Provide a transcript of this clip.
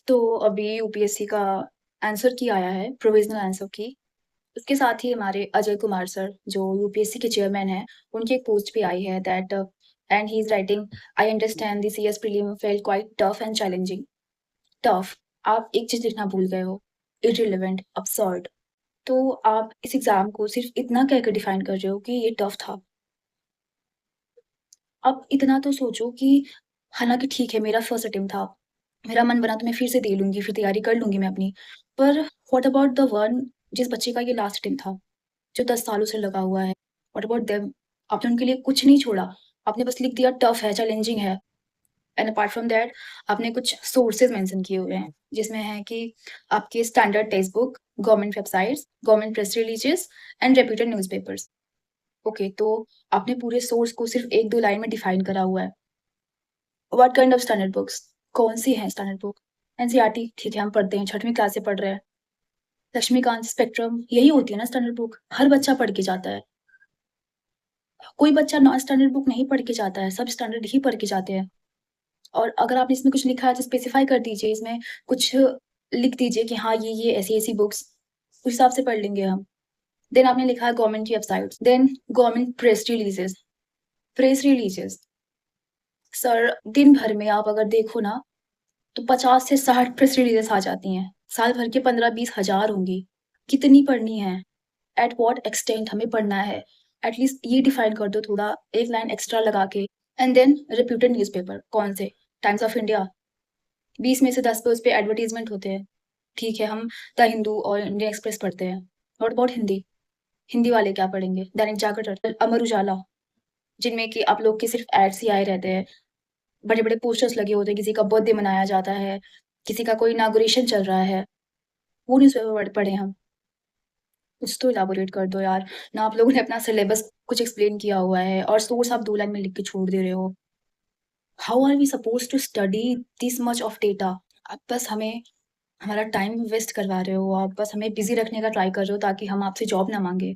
तो अभी यूपीएससी का आंसर की आया है, प्रोविज़नल आंसर की। उसके साथ ही हमारे अजय कुमार सर, जो यूपीएससी के चेयरमैन हैं, उनकी एक पोस्ट भी आई है that and he is writing, "I understand the CS prelim felt quite tough and challenging." Tough, आप एक चीज़ लिखना भूल गए हो, इर्रेलेवेंट, अब्सर्ड। तो आप इस एग्ज़ाम को सिर्फ़ इतना कहकर डिफाइन कर रहे हो कि ये टफ था। अब इतना तो सोचो कि हालाँकि ठीक है, मेरा फर्स्ट अटेम्प्ट था। मेरा मन बना तो मैं फिर से दे लूँगी, फिर तैयारी कर लूँगी मैं अपनी। पर व्हाट अबाउट द वन जिस बच्चे का ये लास्ट अटेम्प्ट था, जो 10 सालों से लगा हुआ है? What about them? आपने उनके लिए कुछ नहीं छोड़ा। आपने बस लिख दिया टफ है, चैलेंजिंग है एंड अपार्ट फ्रॉम दैट आपने कुछ सोर्सेज़ मेंशन किए हुए हैं, जिसमें है कि आपके standard text book, government websites, government press releases and reputed newspapers. Okay, तो आपने पूरे सोर्स को सिर्फ़ 1-2 लाइन में डिफाइन करा हुआ है। What kind of standard books? कौन-सी हैं स्टैंडर्ड बुक? एनसीईआरटी ठीक है, हम पढ़ते हैं, 6वीं क्लास से पढ़ रहे हैं। लक्ष्मीकांत, स्पेक्ट्रम यही होती है ना स्टैंडर्ड बुक, हर बच्चा पढ़ के जाता है। कोई बच्चा नॉन स्टैंडर्ड बुक नहीं पढ़ के जाता है, सब स्टैंडर्ड ही पढ़ के जाते हैं। और अगर आपने इसमें कुछ लिखा है तो स्पेसिफाई कर दीजिए, इसमें कुछ लिख दीजिए कि हाँ, ये ऐसी-ऐसी बुक्स, उस हिसाब से पढ़ लेंगे हम। देन आपने लिखा है गवर्नमेंट की websites, then government press releases. Sir, दिन भर में आप अगर देखो ना, तो 50 से 60 प्रेस रिलीज़ेस आ जाती हैं। साल भर के 15-20 हज़ार होंगी। कितनी पढ़नी है? एट व्हाट एक्सटेंट हमें पढ़ना है? एटलीस्ट ये डिफाइन कर दो थोड़ा, एक लाइन एक्स्ट्रा लगा के। एंड देन रेप्यूटेड न्यूज़पेपर कौन से? टाइम्स ऑफ इंडिया, 20 में से 10 पे उसपे एडवर्टाइज़मेंट होते हैं। ठीक है, हम द हिंदू और इंडियन एक्सप्रेस पढ़ते हैं। What about Hindi? हिंदी वाले क्या पढ़ेंगे? दैनिक जागरण, अमर उजाला, जिनमें कि आप लोग के सिर्फ़ एड्स ही आए रहते हैं। बड़े-बड़े पोस्टर्स लगे होते हैं, किसी का बर्थडे मनाया जाता है, किसी का कोई इनॉग्रेशन चल रहा है, वो न्यूज़पेपर पढ़ें हम। कुछ तो इलैबोरेट कर दो यार, ना आप लोगों ने अपना सिलेबस कुछ एक्सप्लेन किया हुआ है और सोर्स आप 2 लाइन में लिख के छोड़ दे रहे हो। How are we supposed to study this much of data? आप बस हमें हमारा टाइम वेस्ट करवा रहे हो, आप बस हमें बिज़ी रखने का ट्राई कर रहे हो ताकि हम आपसे जॉब ना माँगे।